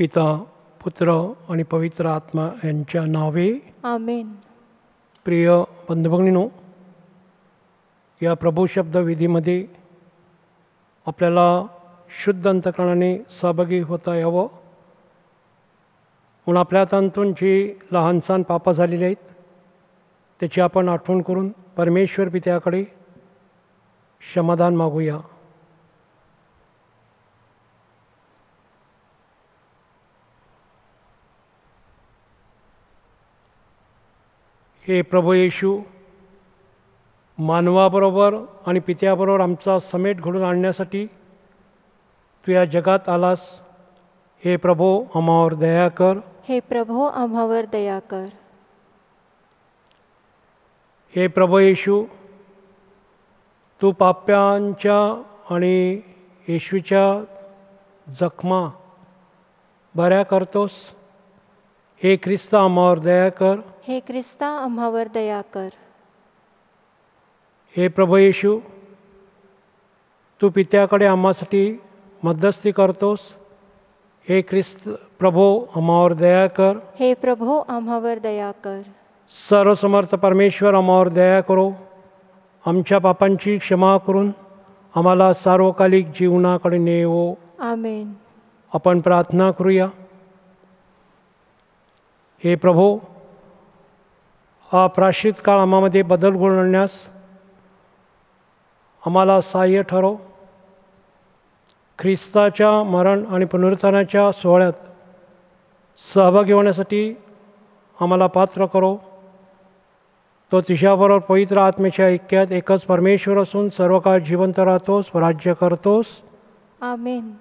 पिता, पुत्र आणि पवित्र आत्मा यांच्या नावे आमेन. प्रिय बंधुभगिनींनो, या प्रभू शब्द विधीमध्ये आपल्याला शुद्ध अंतकरणाने सहभागी होता यावं म्हणून आपल्या हातांतून जी लहानसहान पापं झालेली आहेत त्याची आपण आठवण करून परमेश्वर पित्याकडे क्षमादान मागूया. हे प्रभू येशू, मानवाबरोबर आणि पित्याबरोबर आमचा समेट घडून आणण्यासाठी तू या जगात आलास. हे प्रभू, आम्हावर दया कर. हे प्रभू, आम्हावर दया कर. हे प्रभू येशू, तू पाप्यांच्या आणि येशूच्या जखमा बऱ्या करतोस. हे ख्रिस्त, आम्हावर दया कर. हे ख्रिस्ता, आम्हावर दया कर. हे प्रभू येशू, तू पित्याकडे आम्हासाठी मध्यस्थी करतोस. हे ख्रिस्त प्रभू, आम्हावर दया कर. हे प्रभू, आम्हावर दया कर. सर्वसमर्थ परमेश्वर, आम्हावर दया करो. आमच्या पापांची क्षमा करून आम्हाला सार्वकालिक जीवनाकडे नेवो. आमेन. आपण प्रार्थना करूया. हे प्रभू, हा प्रायश्चित काळ आम्हामध्ये बदल घडवून आणण्यास आम्हाला सहाय्य ठरव. ख्रिस्ताच्या मरण आणि पुनरुत्थानाच्या सोहळ्यात सहभागी होण्यासाठी आम्हाला पात्र करो. तो तुझ्याबरोबर पवित्र आत्म्याच्या ऐक्यात एकच परमेश्वर असून सर्व काळ जिवंत राहतोस, राज्य करतोस. आमेन.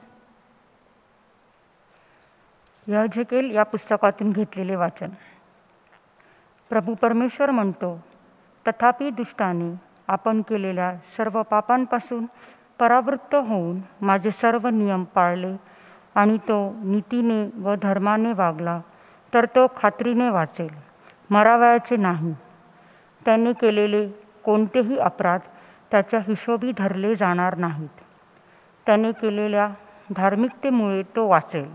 यहेजकेल या पुस्तकातून घेतलेले वाचन. प्रभू परमेश्वर म्हणतो, तथापि दुष्टाने आपण केलेल्या सर्व पापांपासून परावृत्त होऊन माझे सर्व नियम पाळले आणि तो नीतीने व धर्माने वागला तर तो खात्रीने वाचेल, मरावयाचे नाही. त्याने केलेले कोणतेही अपराध त्याच्या हिशोबी धरले जाणार नाहीत. त्याने केलेल्या धार्मिकतेमुळे तो वाचेल.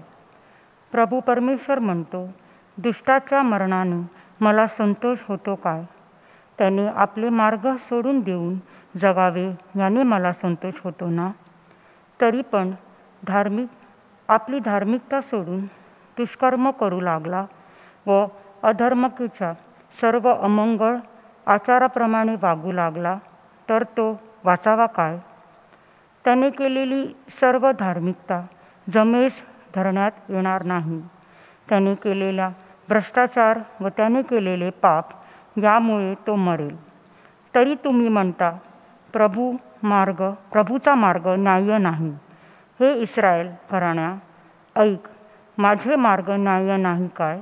प्रभू परमेश्वर म्हणतो, दुष्टाच्या मरणाने मला संतोष होतो काय? त्याने आपले मार्ग सोडून देऊन जगावे याने मला संतोष होतो ना? तरी पण आपली धार्मिकता सोडून दुष्कर्म करू लागला व अधर्मकेच्या सर्व अमंगळ आचाराप्रमाणे वागू लागला तर तो वाचावा काय? त्याने केलेली सर्व धार्मिकता जमेस धरण्यात येणार नाही. त्याने केलेला भ्रष्टाचार व त्याने केलेले पाप यामुळे तो मरेल. तरी तुम्ही म्हणता, प्रभूचा मार्ग न्याय्य नाही. हे इस्रायल घराण्या, ऐक, माझे मार्ग न्याय्य नाही काय?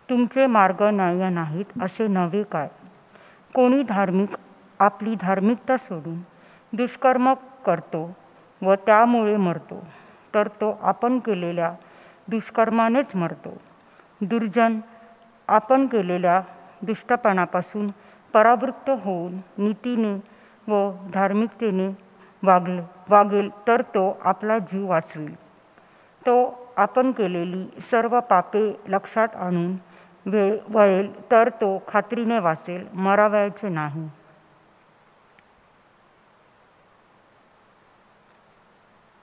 तुमचे मार्ग न्याय्य नाहीत असे नव्हे काय? कोणी धार्मिक आपली धार्मिकता सोडून दुष्कर्म करतो व त्यामुळे मरतो तर तो आपण केलेल्या दुष्कर्मानेच मरतो. दुर्जन आपण केलेल्या दुष्टपणापासून परावृत्त होऊन नीतीने व धार्मिकतेने वागेल तर तो आपला जीव वाचवेल. तो आपण केलेली सर्व पापे लक्षात आणून वळेल तर तो खात्रीने वाचेल, मरावयाचे नाही.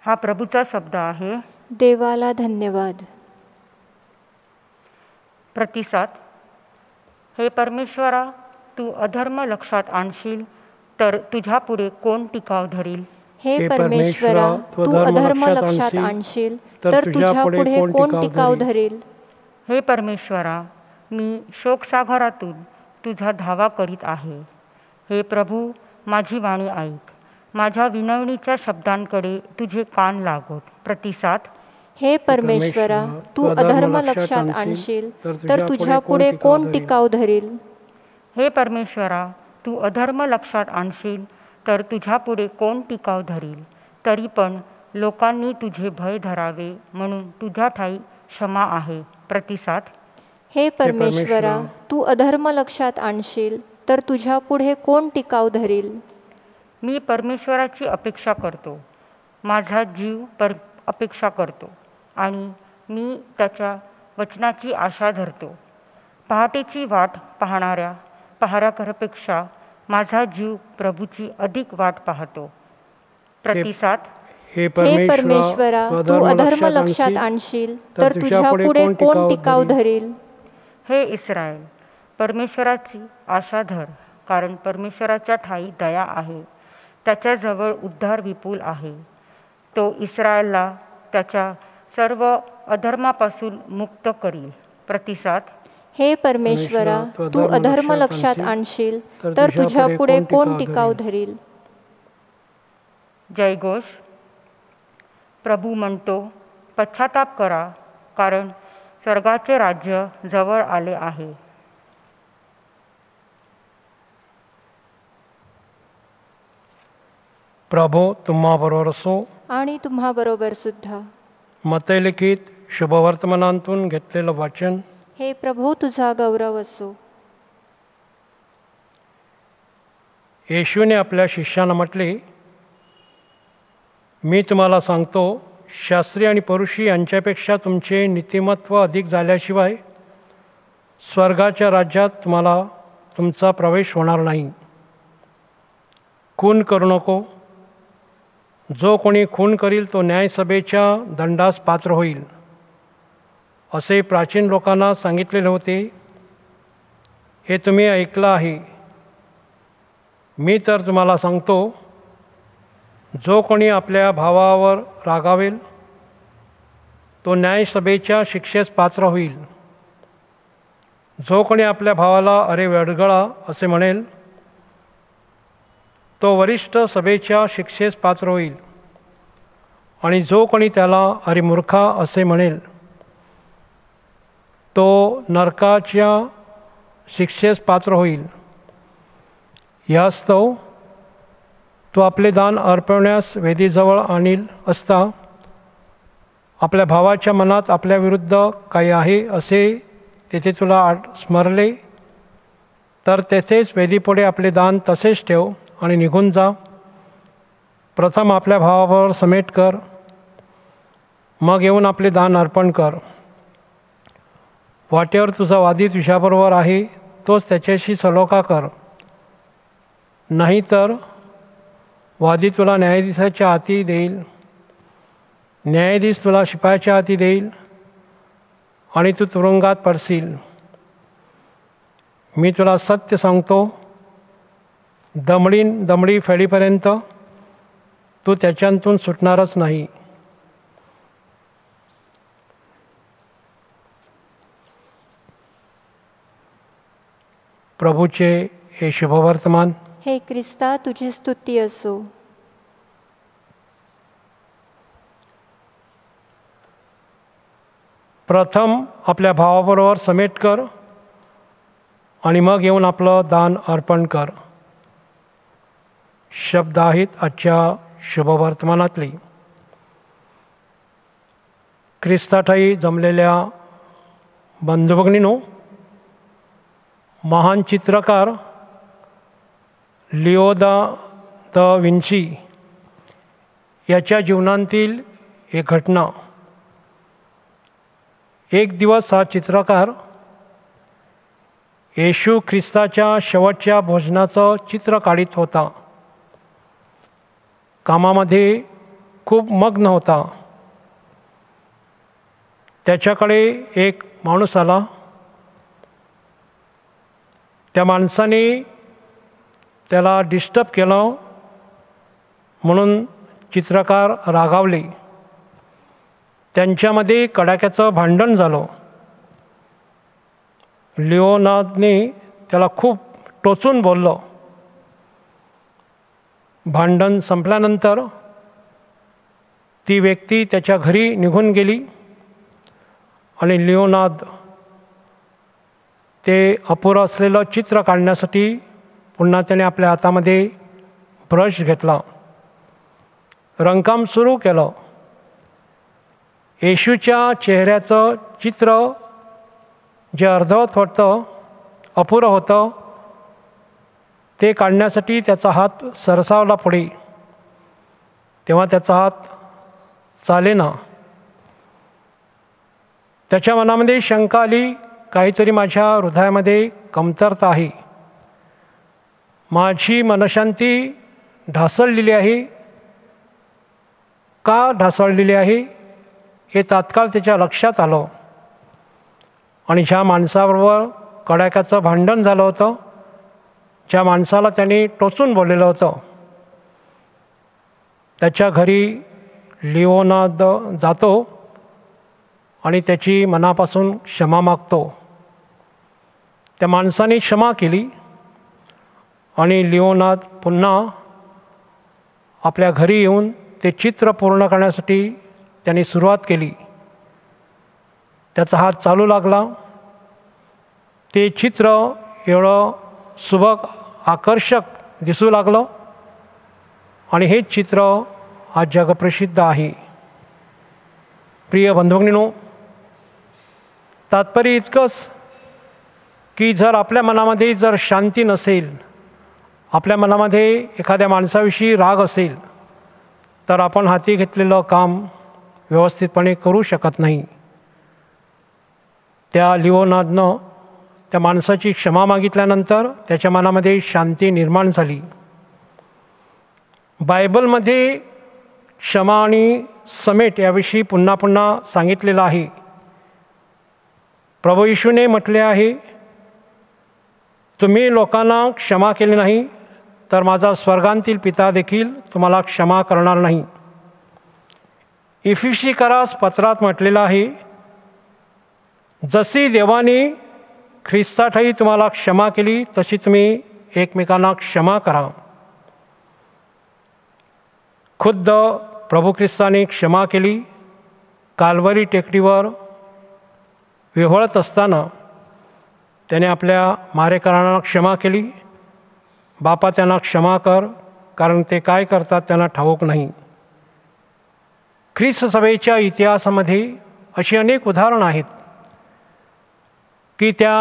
हा प्रभूचा शब्द आहे. देवाला धन्यवाद. प्रतिसाद. हे परमेश्वरा, तू अधर्म लक्षात आणशील तर तुझ्या पुढे कोण टिकाव धरील? हे परमेश्वरा, तू अधर्म लक्षात आणशील तर तुझ्या पुढे कोण टिकाव धरील? हे परमेश्वरा, मी शोकसागरातून तुझा धावा करीत आहे. हे प्रभू, माझी वाणी ऐक. माझ्या विनवणीच्या शब्दांकडे तुझे कान लागोत. प्रतिसाद. हे परमेश्वरा, तू अधर्म लक्षात आणशील तर तुझ्या पुढे कोण टिकाव धरील? हे परमेश्वरा, तू अधर्म लक्षात आणशील तर तुझ्या पुढे कोण टिकाव धरील? तरी पण लोकांनी तुझे भय धरावे म्हणून तुझ्या ठाई क्षमा आहे. प्रतिसाद. हे परमेश्वरा, तू अधर्म लक्षात आणशील तर तुझ्या पुढे कोण टिकाव धरील? मी परमेश्वराची अपेक्षा करतो. माझा जीव अपेक्षा करतो आणि मी त्याच्या वचनाची आशा धरतो. पहाटेची वाट पाहणाऱ्या पहारेकरापेक्षा माझा जीव प्रभूची अधिक वाट पाहतो. प्रतिसाद: हे परमेश्वरा, तू अधर्म लक्षात आणशील तर तुझ्या पुढे कोण टिकाव धरील? हे इस्रायल, परमेश्वराची आशा धर, कारण परमेश्वराच्या ठाई दया आहे. त्याच्याजवळ उद्धार विपुल आहे. तो इस्रायलला त्याच्या सर्व अधर्मापासून मुक्त करील. प्रतिसाद: हे परमेश्वरा, तू अधर्म लक्षात आणशील तर तुझ्या पुढे कोण टिकाव धरील? जयघोष. प्रभू म्हणतो, पश्चाताप करा, कारण स्वर्गाचे राज्य जवळ आले आहे. प्रभू तुम्हाबरोबर असो आणि तुम्हाबरोबर सुद्धा. मत्ते लिखित शुभवर्तमानांतून घेतलेलं वाचन. हे प्रभू, तुझा गौरव असो. येशूने आपल्या शिष्यांना म्हटले, मी तुम्हाला सांगतो, शास्त्री आणि फरीसी यांच्यापेक्षा तुमचे नीतिमत्व अधिक झाल्याशिवाय स्वर्गाच्या राज्यात तुम्हाला तुमचा प्रवेश होणार नाही. खून करू नको. जो कोणी खून करील तो न्यायसभेच्या दंडास पात्र होईल, असे प्राचीन लोकांना सांगितलेले होते. हे तुम्ही ऐकलं आहे. मी तर तुम्हाला सांगतो, जो कोणी आपल्या भावावर रागावेल तो न्यायसभेच्या शिक्षेस पात्र होईल. जो कोणी आपल्या भावाला अरे वेडगळा असे म्हणेल तो वरिष्ठ सभेच्या शिक्षेस पात्र होईल. आणि जो कोणी त्याला अरे मूर्खा असे म्हणेल तो नरकाच्या शिक्षेस पात्र होईल. यास्तव तो आपले दान अर्पवण्यास वेदीजवळ आणील असता आपल्या भावाच्या मनात आपल्या विरुद्ध काही आहे असे तेथे तुला स्मरले तर तेथेच वेदीपुढे आपले दान तसेच ठेव आणि निघून जा. प्रथम आपल्या भावावर समेट कर, मग येऊन आपले दान अर्पण कर. वाटेवर तुझा वादी तुझ्याबरोबर आहे तोच त्याच्याशी सलोखा कर. नाही तर वादी तुला न्यायाधीशाच्या हाती देईल, न्यायाधीश तुला शिपायाच्या हाती देईल आणि तू तुरुंगात पडशील. मी तुला सत्य सांगतो, दमडी फेडीपर्यंत तू त्याच्यातून सुटणारच नाही. प्रभूचे हे शुभवर्तमान. हे ख्रिस्ता, तुझी स्तुती असो. प्रथम आपल्या भावाबरोबर समेट कर आणि मग येऊन आपलं दान अर्पण कर. शब्द आहेत आजच्या शुभवर्तमानातली. ख्रिस्ताठाई जमलेल्या बंधुभगिनीनो, महान चित्रकार लिओनार्दो दा विंची याच्या जीवनातील एक घटना. एक दिवस हा चित्रकार येशू ख्रिस्ताच्या शेवटच्या भोजनाचं चित्र काढीत होता. कामामध्ये खूप मग्न होता. त्याच्याकडे एक माणूस आला. त्या माणसाने त्याला डिस्टर्ब केलं म्हणून चित्रकार रागावले. त्यांच्यामध्ये कडाक्याचं भांडण झालं. लिओनार्दोने त्याला खूप टोचून बोललं. भांडण संपल्यानंतर ती व्यक्ती त्याच्या घरी निघून गेली आणि लिओनार्दो ते अपुरं असलेलं चित्र काढण्यासाठी पुन्हा त्याने आपल्या हातामध्ये ब्रश घेतला, रंगकाम सुरू केलं. येशूच्या चेहऱ्याचं चित्र जे अर्धवट होतं, अपुरं होतं, ते काढण्यासाठी त्याचा हात सरसावला पुढे. तेव्हा त्याचा हात चालेना. त्याच्या मनामध्ये शंका आली, काहीतरी माझ्या हृदयामध्ये कमतरता आहे, माझी मनशांती ढासळलेली आहे. का ढासळलेली आहे हे तात्काळ त्याच्या लक्षात आलं. आणि ज्या माणसाबरोबर कडाक्याचं भांडण झालं होतं, ज्या माणसाला त्यांनी टोचून बोललेलं होतं, त्याच्या घरी लिओनार्द जातो आणि त्याची मनापासून क्षमा मागतो. त्या माणसाने क्षमा केली आणि लिओनार्द पुन्हा आपल्या घरी येऊन ते चित्र पूर्ण करण्यासाठी त्यांनी सुरुवात केली. त्याचा हात चालू लागला. ते चित्र एवढं सुबक आकर्षक दिसू लागलं आणि हे चित्र आज जगप्रसिद्ध आहे. प्रिय बंधुभगिनींनो, तात्पर्य इतकंच की जर आपल्या मनामध्ये जर शांती नसेल, आपल्या मनामध्ये एखाद्या माणसाविषयी राग असेल, तर आपण हाती घेतलेलं काम व्यवस्थितपणे करू शकत नाही. त्या लिओनार्दनं त्या माणसाची क्षमा मागितल्यानंतर त्याच्या मनामध्ये शांती निर्माण झाली. बायबलमध्ये क्षमा आणि समेट याविषयी पुन्हा पुन्हा सांगितलेलं आहे. प्रभू येशूने म्हटले आहे, तुम्ही लोकांना क्षमा केली नाही तर माझा स्वर्गांतील पिता देखील तुम्हाला क्षमा करणार नाही. इफिसीकरास पत्रात म्हटलेलं आहे, जशी देवाने ख्रिस्ताठाई तुम्हाला क्षमा केली तशी तुम्ही एकमेकांना क्षमा करा. खुद्द प्रभू ख्रिस्ताने क्षमा केली. काल्वरी टेकडीवर विव्हळत असताना त्याने आपल्या मारेकरांना क्षमा केली. बापा, त्यांना क्षमा कर, कारण ते काय करतात त्यांना ठाऊक नाही. ख्रिस्त सभेच्या इतिहासामध्ये अशी अनेक उदाहरणं आहेत की त्या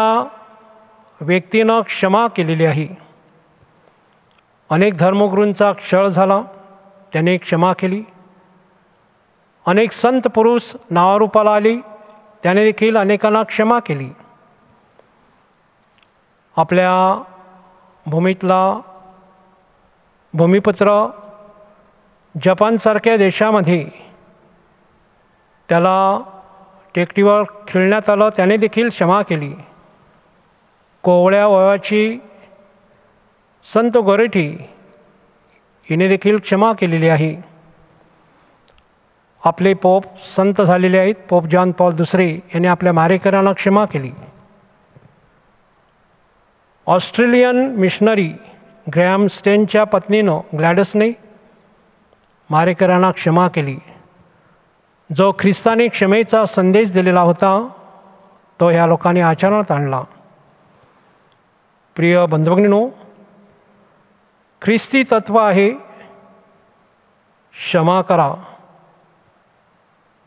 व्यक्तीनं क्षमा केलेली आहे. अनेक धर्मगुरूंचा छळ झाला, त्याने क्षमा केली. अनेक संत पुरुष नावारूपाला आली, त्याने देखील अनेकांना क्षमा केली. आपल्या भूमीतला भूमिपुत्र जपानसारख्या देशामध्ये त्याला टेकडीवर खिळण्यात आलं, त्याने देखील क्षमा केली. कोवळ्या वयाची संत गोरेठी हिने देखील क्षमा केलेली आहे. आपले पोप संत झालेले आहेत. पोप जॉन पॉल दुसरे यांनी आपल्या मारेकऱ्यांना क्षमा केली. ऑस्ट्रेलियन मिशनरी ग्रॅहम स्टेनच्या पत्नीनं ग्लॅडसने मारेकऱ्यांना क्षमा केली. जो ख्रिस्ताने क्षमेचा संदेश दिलेला होता तो ह्या लोकांनी आचरणात आणला. प्रिय बंधुभगिनींनो, ख्रिस्ती तत्व आहे क्षमा करा,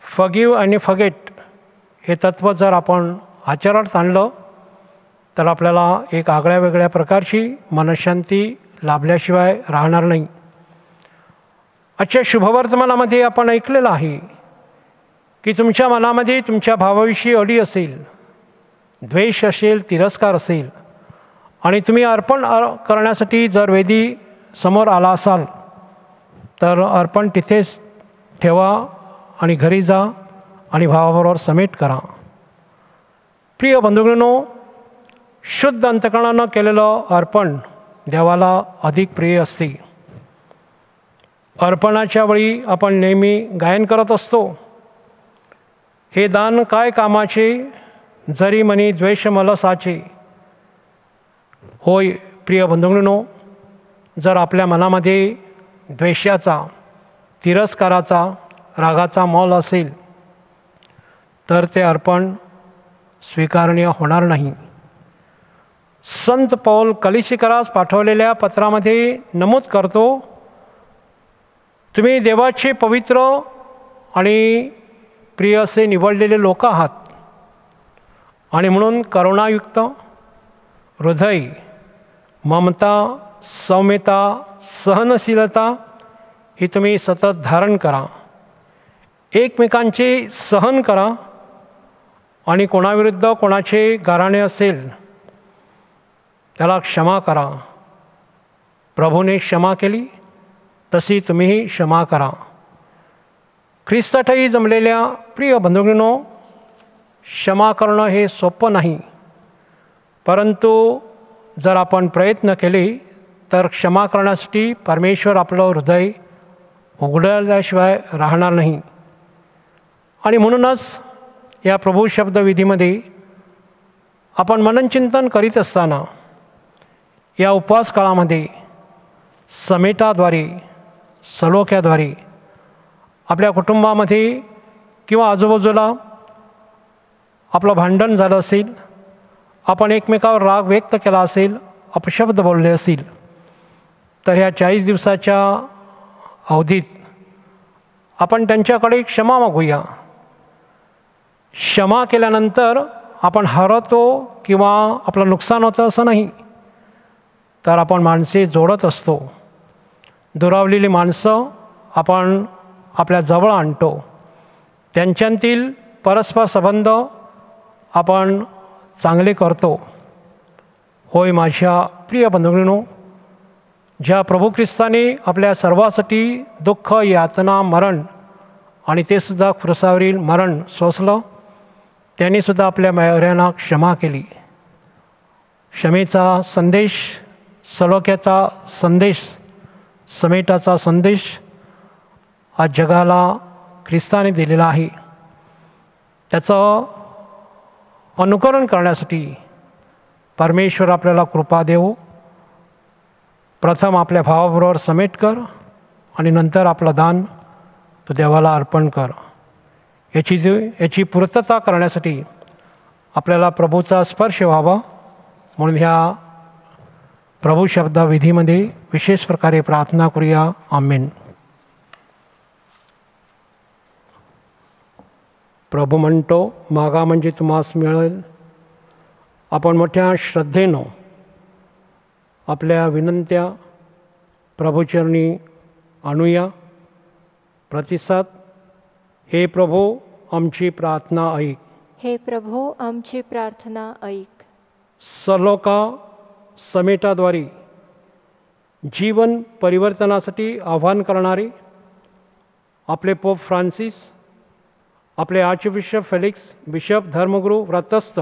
फगिव्ह आणि फगेट. हे तत्व जर आपण आचरणात आणलं तर आपल्याला एक आगळ्या वेगळ्या प्रकारची मनशांती लाभल्याशिवाय राहणार नाही. आजच्या शुभवर्तमानामध्ये आपण ऐकलेलं आहे की तुमच्या मनामध्ये तुमच्या भावाविषयी अडी असेल, द्वेष असेल, तिरस्कार असेल आणि तुम्ही अर्पण करण्यासाठी जर वेदी समोर आला असाल तर अर्पण तिथेच ठेवा आणि घरी जा आणि भावाबरोबर समेट करा. प्रिय बंधुगणो, शुद्ध अंतकरणानं केलेलं अर्पण देवाला अधिक प्रिय असते. अर्पणाच्या वेळी आपण नेहमी गायन करत असतो, हे दान काय कामाचे, जरी मनी द्वेष मलसाचे. होय प्रिय बंधुगणो, जर आपल्या मनामध्ये द्वेषाचा, तिरस्काराचा, रागाचा मोल असेल तर ते अर्पण स्वीकारणीय होणार नाही. संत पौल कलिसिकरास पाठवलेल्या पत्रामध्ये नमूद करतो, तुम्ही देवाचे पवित्र आणि प्रिय असे निवडलेले लोक आहात आणि म्हणून करुणायुक्त हृदय, ममता, सौम्यता, सहनशीलता ही तुम्ही सतत धारण करा. एकमेकांचे सहन करा आणि कोणाविरुद्ध कोणाचे गाऱ्हाणे असेल त्याला क्षमा करा. प्रभूने क्षमा केली तशी तुम्हीही क्षमा करा. ख्रिस्ताठाई जमलेल्या प्रिय बंधूंनो, क्षमा करणं हे सोपं नाही, परंतु जर आपण प्रयत्न केले तर क्षमा करण्यासाठी परमेश्वर आपलं हृदय उघडल्याशिवाय राहणार नाही. आणि म्हणूनच या प्रभू शब्दविधीमध्ये आपण मननचिंतन करीत असताना या उपवास काळामध्ये समेटाद्वारे, सलोख्याद्वारे आपल्या कुटुंबामध्ये किंवा आजूबाजूला आपलं भांडण झालं असेल, आपण एकमेकावर राग व्यक्त केला असेल, अपशब्द बोलले असतील, तर ह्या 40 दिवसाच्या अवधीत आपण त्यांच्याकडे क्षमा मागूया. क्षमा केल्यानंतर आपण हरवतो किंवा आपलं नुकसान होतं असं नाही, तर आपण माणसे जोडत असतो. दुरावलेली माणसं आपण आपल्या जवळ आणतो. त्यांच्यातील परस्पर संबंध आपण चांगले करतो. होय माझ्या प्रिय बंधूंनो, ज्या प्रभू ख्रिस्ताने आपल्या सर्वासाठी दुःख, यातना, मरण आणि ते सुद्धा क्रुसावरील मरण सोसलं, त्यांनीसुद्धा आपल्या मेहऱ्यांना क्षमा केली. क्षमेचा संदेश, सलोख्याचा संदेश, समेटाचा संदेश आज जगाला ख्रिस्ताने दिलेला आहे. त्याचं अनुकरण करण्यासाठी परमेश्वर आपल्याला कृपा देवो. प्रथम आपल्या भावाबरोबर समेट कर आणि नंतर आपलं दान तू देवाला अर्पण कर. याची पूर्तता करण्यासाठी आपल्याला प्रभूचा स्पर्श व्हावा, म्हणून ह्या प्रभू शब्द विधीमध्ये विशेष प्रकारे प्रार्थना करूया. आमेन. प्रभू म्हणतो, मागा म्हणजे तुम्हास मिळेल. आपण मोठ्या श्रद्धेनं आपल्या विनंत्या प्रभूचरणी आणूया. प्रतिसाद. हे प्रभू आमची प्रार्थना ऐक. हे प्रभू आमची प्रार्थना ऐक. सलोका समेटाद्वारे जीवन परिवर्तनासाठी आव्हान करणारे आपले पोप फ्रान्सिस, आपले आर्चबिशप फेलिक्स, बिशप, धर्मगुरू, व्रतस्थ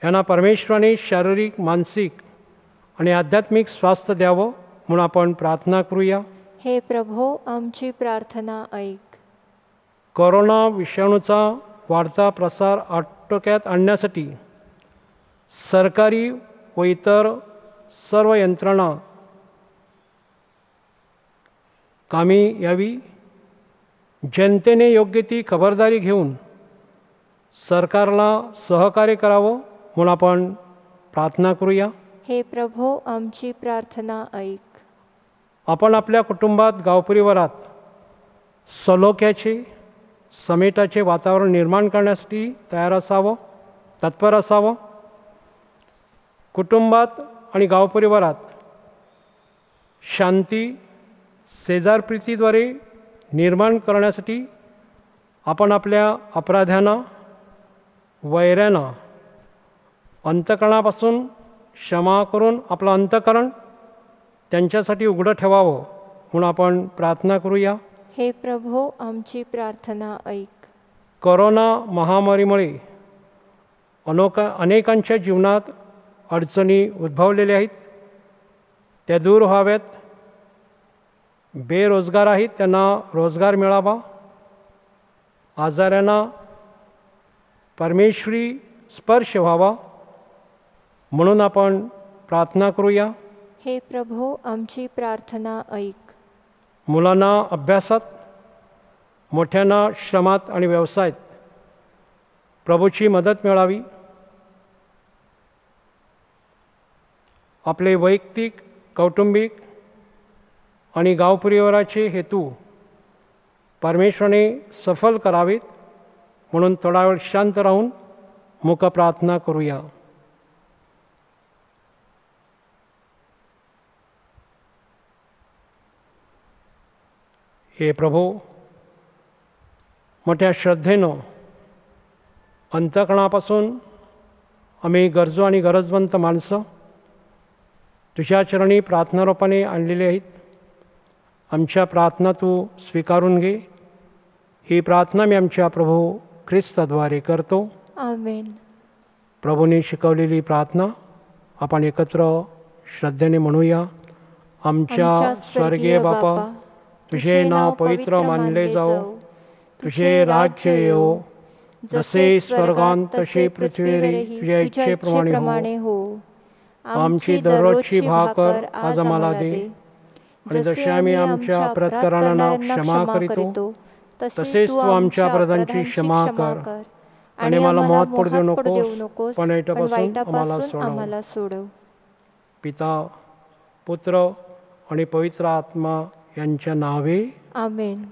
यांना परमेश्वराने शारीरिक, मानसिक आणि आध्यात्मिक स्वास्थ्य द्यावं म्हणून आपण प्रार्थना करूया. हे प्रभू आमची प्रार्थना ऐक. कोरोना विषाणूचा वाढता प्रसार आटोक्यात आणण्यासाठी सरकारी व इतर सर्व यंत्रणा कामी यावी. जनतेने योग्य ती खबरदारी घेऊन सरकारला सहकार्य करावं म्हणून आपण प्रार्थना करूया. हे प्रभू आमची प्रार्थना ऐक. आपण आपल्या कुटुंबात, गावपरिवारात सलोख्याचे, समेटाचे वातावरण निर्माण करण्यासाठी तयार असावं, तत्पर असावं. कुटुंबात आणि गावपरिवारात शांती, शेजारप्रीतीद्वारे निर्माण करण्यासाठी आपण आपल्या अपराध्यांना, वैऱ्यांना अंतःकरणापासून क्षमा करून आपलं अंतःकरण त्यांच्यासाठी उघडं ठेवावं म्हणून आपण प्रार्थना करूया. हे प्रभू आमची प्रार्थना ऐक. कोरोना महामारीमुळे अनेकांच्या जीवनात अडचणी उद्भवलेल्या आहेत, त्या दूर व्हाव्यात. बेरोजगार आहेत त्यांना रोजगार मिळावा. आजाऱ्यांना परमेश्वरी स्पर्श व्हावा म्हणून आपण प्रार्थना करूया. हे प्रभू आमची प्रार्थना ऐक. मुलांना अभ्यासात, मोठ्यांना श्रमात आणि व्यवसायात प्रभूची मदत मिळावी. आपले वैयक्तिक, कौटुंबिक आणि गावपरिवाराचे हेतू परमेश्वराने सफल करावेत म्हणून थोडा वेळ शांत राहून मुख प्रार्थना करूया. हे प्रभू, मोठ्या श्रद्धेनं अंतःकरणापासून आम्ही गरजू आणि गरजवंत माणसं तुझ्या चरणी प्रार्थनारूपाने आणलेली आहेत. आमच्या प्रार्थना तू स्वीकारून घे. ही प्रार्थना मी आमच्या प्रभू ख्रिस्ताद्वारे करतो. आमेन. प्रभूने शिकवलेली प्रार्थना आपण एकत्र श्रद्धेने म्हणूया. आमच्या स्वर्गीय बापा, तुझे नाव पवित्र मानले जाओ, तुझे राज्य येवो, जसे स्वर्गांत तसे पृथ्वीवरही तुझ्या इच्छेप्रमाणे हो. आमची दररोजची भाकर आज आम्हाला दे, आणि जसे आम्ही आमच्या अपराधकारांना क्षमा करीतो तसेच तू आमच्या अपराधांची क्षमा कर, आणि मला मोहात पडू देऊ नकोस, पण वाईटापासून आम्हाला सोडव. पिता, पुत्र आणि पवित्र आत्मा यांच्या नावे. आमेन.